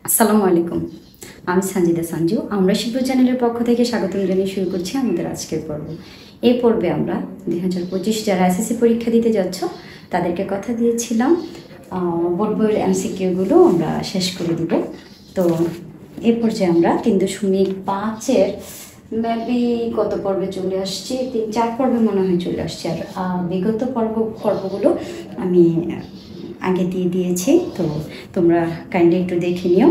আসসালামু আলাইকুম। আমি সঞ্জিদা সঞ্জু। আমরা শিল্প চ্যানেলের পক্ষ থেকে স্বাগতম জানিয়ে শুরু করছি আমাদের আজকের পর্ব। এই পর্বে আমরা 2025 যারা এসএসসি পরীক্ষা দিতে যাচ্ছ তাদেরকে কথা দিয়েছিলাম বোর্ড বইয়ের এমসিকিউগুলো আমরা শেষ করে দিব। তো এই পর্যায়ে আমরা 3.5-এর মেবি কত পর্বে চলে আসছি, 3-4 পর্বে মনে হয় চলে আসছি। আর বিগত পর্বগুলো আমি আগে দিয়ে দিয়েছি, তো তোমরা কাইন্ডলি একটু দেখে নিও।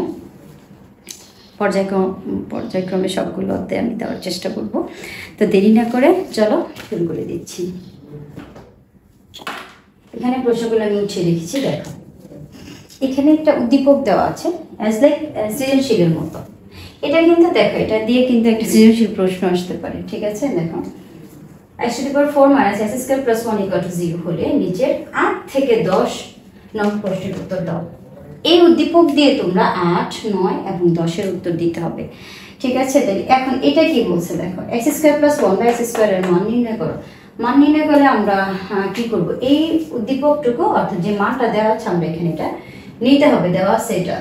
পর্যায়ক্রমে সবগুলোতে আমি দেওয়ার চেষ্টা করব। তো দেরি না করে চলো শুরু করে দিচ্ছি। এখানে প্রশ্নগুলো আমি উঠিয়ে রেখেছি, দেখো এখানে একটা উদ্দীপক দেওয়া আছে অ্যাজ লাইক সৃজনশীলের মতো। এটা কিন্তু দেখো, এটা দিয়ে কিন্তু একটা সৃজনশীল প্রশ্ন আসতে পারে, ঠিক আছে? দেখো x⁴ - x² + 1 = 0 হলে নিচের 8 থেকে 10 নং প্রশ্নের উত্তর দাও। এই উদ্দীপক দিয়ে তোমরা 8, 9 এবং 10-এর উত্তর দিতে হবে, ঠিক আছে? এখন এটা কি বলছে দেখো, x² + 1/x² এর মান নির্ণয় করো। মান নির্ণয় করলে আমরা কি করব, এই উদ্দীপকটুকু অর্থাৎ যে মানটা দেওয়া আছে আমরা এখানে এটা নিতে হবে, দেওয়া আছে এটা।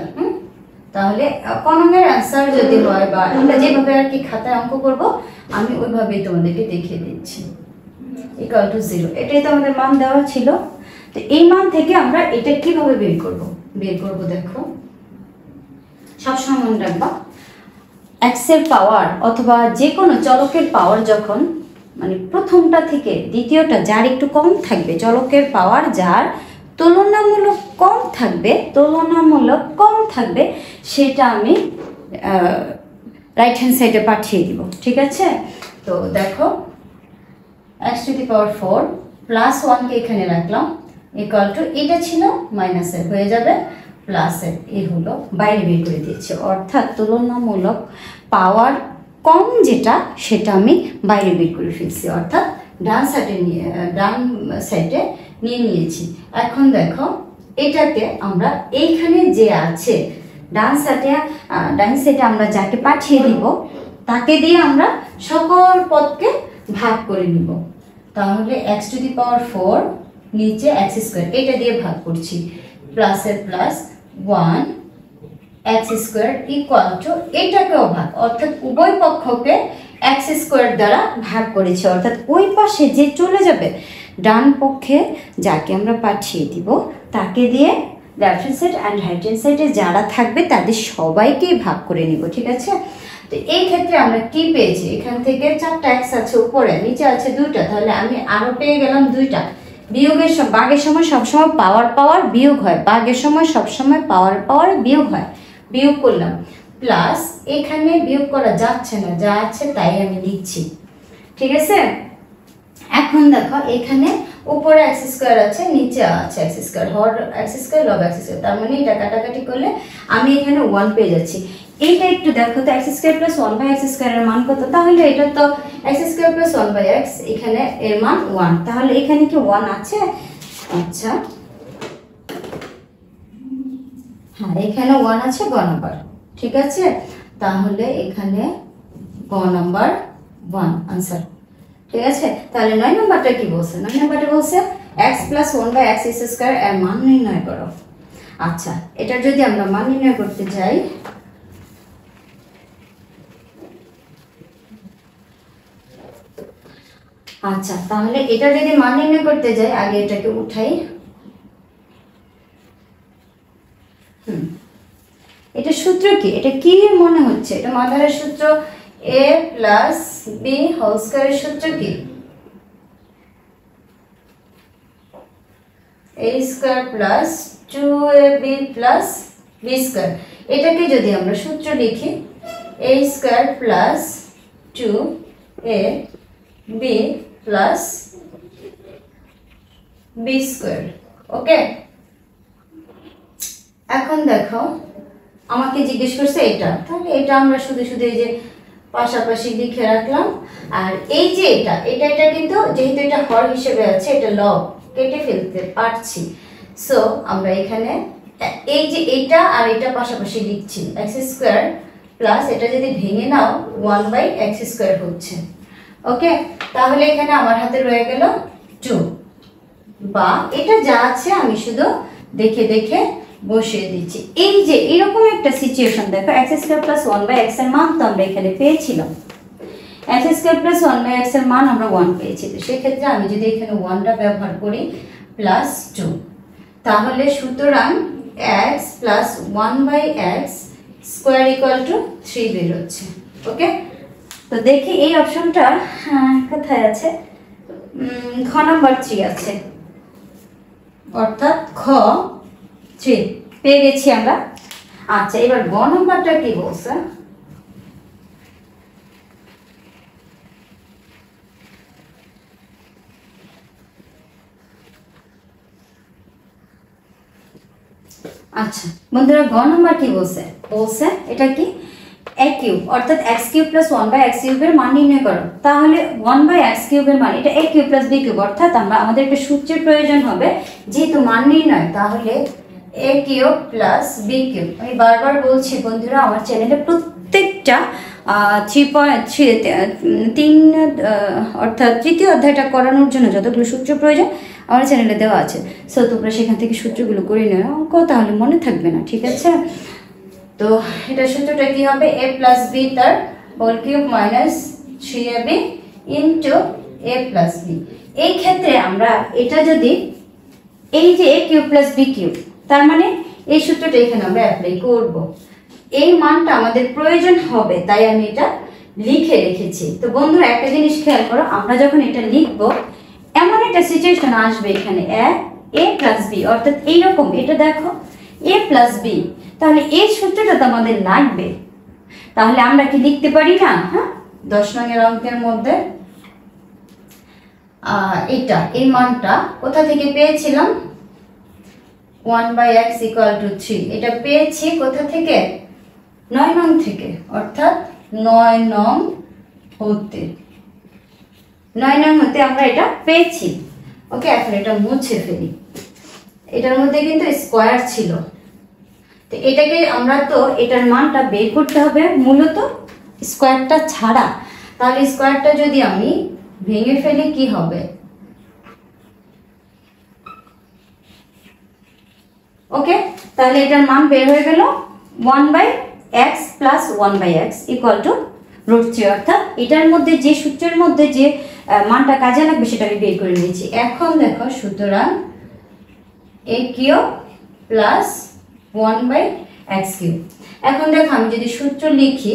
তাহলে কনমের অ্যান্সার যদি হয় বা আমরা যেভাবে আর কি খাতায় অঙ্ক করব আমি ওইভাবেই তোমাদেরকে দেখিয়ে দিচ্ছি। = 0, এটাই তো আমাদের মান দেওয়া ছিল। তো এই মান থেকে আমরা এটা কিভাবে বের করব দেখো, সবসময় মনে রাখবা x এর পাওয়ার অথবা যে কোনো চলকের পাওয়ার যখন মানে প্রথমটা থেকে দ্বিতীয়টা যার একটু কম থাকবে, চলকের পাওয়ার যার তুলনামূলক কম থাকবে সেটা আমি রাইট হ্যান্ড সাইডে পাঠিয়ে দিব, ঠিক আছে? তো দেখো x⁴ + 1 কে এখানে রাখলাম = এটা ছিল মাইনাসের হয়ে যাবে প্লাসের, এই হলো বাইরে বের করে দিয়েছি। অর্থাৎ তুলনামূলক পাওয়ার কম যেটা সেটা আমি বাইরে বের করে ফেলছি, অর্থাৎ ডান সাইডে নিয়ে নিয়েছি। এখন দেখো এটাকে আমরা এইখানে যে আছে ডান সাইডে আমরা যাকে পাঠিয়ে দিব তাকে দিয়ে আমরা সকল পদকে ভাগ করে নিব। তাহলে x⁴ নিচে x² এটা দিয়ে ভাগ করছি, প্লাসের প্লাস 1 x² = এটাকেও ভাগ, অর্থাৎ উভয় পক্ষকে x² দ্বারা ভাগ করেছি। অর্থাৎ ওই পাশে যে চলে যাবে ডান পক্ষে যাকে আমরা পাঠিয়ে দিব তাকে দিয়ে left hand side and right hand সাইডে যারা থাকবে তাদের সবাইকেই ভাগ করে নিব, ঠিক আছে? তো এই ক্ষেত্রে আমরা কি পেয়েছি, এখান থেকে 4টা x আছে উপরে, নিচে আছে 2টা, তাহলে আমি আরো পেয়ে গেলাম 2টা। বাঘের সময় সবসময় পাওয়ার বিয়োগ হয়, বাঘের সময় সবসময় পাওয়ার বিয়োগ হয়, বিয়োগ করলাম। প্লাস এখানে বিয়োগ করা যাচ্ছে না, যা আছে তাই আমি লিখছি, ঠিক আছে? এখন দেখো এখানে উপরে x² আছে, নিচে আছে x², হর x², লব x², তার মানে এটা কাটাকাটি করলে আমি এখানে 1 পেয়ে যাচ্ছি। এইটা একটু দেখো তো, x² + 1/x² এর মান কত? তাহলে এটা তো x² + 1/x, এখানে এর মান 1, তাহলে এখানে কি 1 আছে? আচ্ছা হ্যাঁ, এখানে 1 আছে, গ নাম্বার, ঠিক আছে? তাহলে এখানে গ নাম্বার 1 आंसर, ঠিক আছে? তাহলে 9 নাম্বারটা কি বলছে? 9 নাম্বারটা বলছে x + 1/x² এর মান নির্ণয় করো। আচ্ছা, এটা যদি আমরা মান নির্ণয় করতে যাই, আচ্ছা তাহলে এটা যদি মান নির্ণয় করতে যাই আগে এটাকে উঠাই। এটা সূত্র কি? এটা কি মনে হচ্ছে? এটা মাদারের সূত্র a + b² এর সূত্র কি? a² + 2ab + b²। এটাকে যদি আমরা সূত্র লিখি a² + 2ab + b², ওকে? এখন দেখো আমাকে জিজ্ঞেস করছে এটা, তাহলে এটা আমরা শুধু এই যে পাশাপাশি লিখে রাখলাম। আর এই যে এটা কিন্তু যেহেতু এটা হর হিসেবে আছে, এটা লব কেটে ফেলতে পারছি, সো আমরা এখানে এই যে এটা আর এটা পাশাপাশি লিখছি, x² প্লাস এটা যদি ভেঙে নাও 1/x² হচ্ছে, ওকে? তাহলে এখানে আমার হাতে রয়ে গেল 2, বা এটা যা আছে আমি শুধু দেখে বসিয়ে দিচ্ছি। এই যে এরকম একটা সিচুয়েশন দেখো, এক্স স্কয়ার প্লাস 1/x এর মান তো আমরা এখানে পেয়েছিলাম, এক্স স্কয়ার প্লাস 1/x এর মান আমরা 1 পেয়েছি। তো সেক্ষেত্রে আমি যদি এখানে 1টা ব্যবহার করি প্লাস 2, তাহলে সুতরাং x plus 1/x square equal to 3 বের হচ্ছে। ওকে, তো দেখি এই অপশনটা কোথায় আছে, খ নাম্বার 3 আছে, অর্থাৎ খ 3 পেয়ে গেছি আমরা। আচ্ছা, এবার গ নাম্বারটা কি বলছে, আচ্ছা বন্ধুরা গ নাম্বার কি বলছে, বলছে এটা কি a কিউব, অর্থাৎ x কিউব প্লাস 1/x কিউবের মান নির্ণয় করো। তাহলে 1/x কিউবের মান এটা a cube plus b cube, অর্থাৎ আমাদের একটা সূত্রের প্রয়োজন হবে যেহেতু মান নির্ণয়, তাহলে a cube plus b cube. আমি বারবার বলছি বন্ধুরা, আমার চ্যানেলে প্রত্যেকটা 3 অর্থাৎ তৃতীয় অধ্যায়টা করানোর জন্য যতগুলো সূত্র প্রয়োজন আমার চ্যানেলে দেওয়া আছে। সো তোমরা সেখান থেকে সূত্রগুলো করে নেও অঙ্ক, তাহলে মনে থাকবে না, ঠিক আছে। তো এটা সূত্রটা কি হবে, a প্লাস b তার whole cube minus 3ab into a plus b। এই ক্ষেত্রে আমরা এটা যদি এই যে a cube plus b cube, তার মানে এই সূত্রটা এখানে আমরা অ্যাপ্লাই করব, এই মানটা আমাদের প্রয়োজন হবে, তাই আমি এটা লিখে রেখেছি। তো বন্ধুরা একটা জিনিস খেয়াল করো, আমরা যখন এটা লিখব এমন একটা সিচুয়েশন আসবে এখানে a প্লাস b, অর্থাৎ এইরকম, এটা দেখো a প্লাস b, তাহলে এই সূত্রটা তো আমাদের লাগবে। তাহলে আমরা কি লিখতে পারি না, হ্যাঁ 10 নং অঙ্কের মধ্যে এটা এই মানটা কোথা থেকে পেয়েছিলাম, 1/x ইকুয়াল টু 3, এটা পেয়েছি কোথা থেকে, 9 নং থেকে, অর্থাৎ 9 নং হতে, 9 নং হতে আমরা এটা পেয়েছি। ওকে, এখন এটা মুছে ফেলি, এটার মধ্যে কিন্তু স্কয়ার ছিল, তো এটাকে আমরা তো এটার মানটা বের করতে হবে মূলত স্কয়ারটা ছাড়া। তাহলে স্কয়ারটা যদি আমি ভেঙে ফেলি কি হবে, ওকে, তাহলে এটার মান বের হয়ে গেল 1/x plus 1/x equal to √3, অর্থাৎ এটার মধ্যে যে সূত্রের মধ্যে যে মানটা কাজে লাগবে সেটা আমি বের করে নিয়েছি। এখন দেখো, সুতরাং a cube plus 1/x cube. এখন দেখো আমি যদি সূত্র লিখি,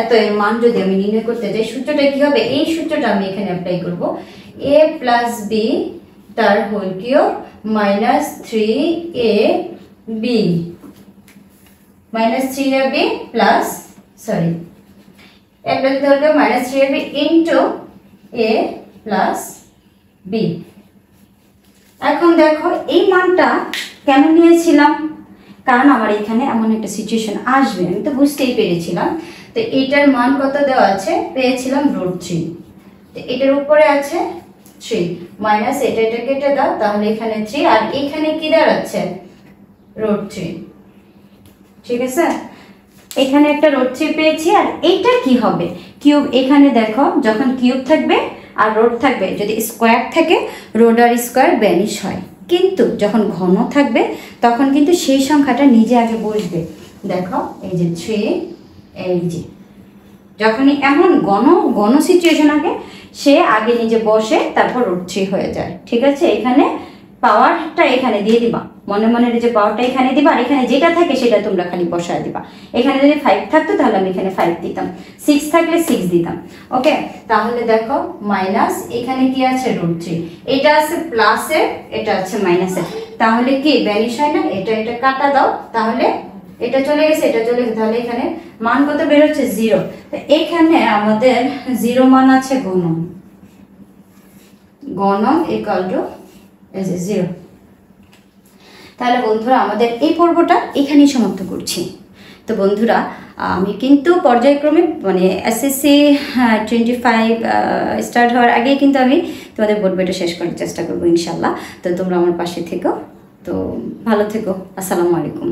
এত এর মান যদি আমি নির্ণয় করতে চাই, সূত্রটা কি হবে, এই সূত্রটা আমি এখানে অ্যাপ্লাই করব, a প্লাস b তার whole cube minus 3ab minus 3ab plus sorry a plus whole cube minus 3ab into a plus b। এখন দেখো এই মানটা কেন নিয়েছিলাম, কারণ আমার এখানে এমন একটা সিচুয়েশন আসবে, আমি তো বুঝতেই পেরেছিলাম। তো এটার মান কত দেওয়া আছে, পেয়েছিলাম √3, তো এটার উপরে আছে 3 মাইনাস এটা কেটে দাও, তাহলে এখানে 3 আর এখানে কি দাঁড়াচ্ছে √3, ঠিক আছে। এখানে একটা √3 পেয়েছি, আর এইটা কি হবে কিউব, এখানে দেখো যখন কিউব থাকবে আর রোড থাকবে, যদি স্কোয়ার থাকে রোড আর স্কোয়ার ভ্যানিশ হয়, কিন্তু যখন ঘন থাকবে তখন কিন্তু সেই সংখ্যাটা নিজে আগে বসবে। দেখো এই যে 3, এই যে যখনই এমন ঘন সিচুয়েশন আগে সে আগে নিজে বসে, তারপর √3 হয়ে যায়, ঠিক আছে। এখানে পাওয়ারটা এখানে দিয়ে দিবা, মনে মনে যে পাওয়ারটা এখানে দিবা, আর এখানে যেটা থাকে সেটা তোমরা খালি বসায় দিবা। এখানে যদি 5 থাকতো তাহলে আমি এখানে 5 দিতাম, 6 থাকলে 6 দিতাম। ওকে, তাহলে দেখো মাইনাস এখানে কি আছে √3, এটা আছে প্লাসে, এটা আছে মাইনাসে, তাহলে কি ভ্যানিশ হয় না, এটা কাটা দাও, তাহলে এটা চলে গেছে, এটা চলে গেছে, তাহলে এখানে মান কত বের হচ্ছে 0। তো এখানে আমাদের 0 মান আছে গণন ইকুয়াল টু 0। তাহলে বন্ধুরা আমাদের এই পর্বটা এখানেই সমাপ্ত করছি। তো বন্ধুরা আমি কিন্তু পর্যায়ক্রমে মানে এসএসসি 25 স্টার্ট হওয়ার আগেই কিন্তু আমি তোমাদের বোর্ড বইটা শেষ করার চেষ্টা করবো ইনশাল্লাহ। তো তোমরা আমার পাশে থেকো, তো ভালো থেকো, আসসালামু আলাইকুম।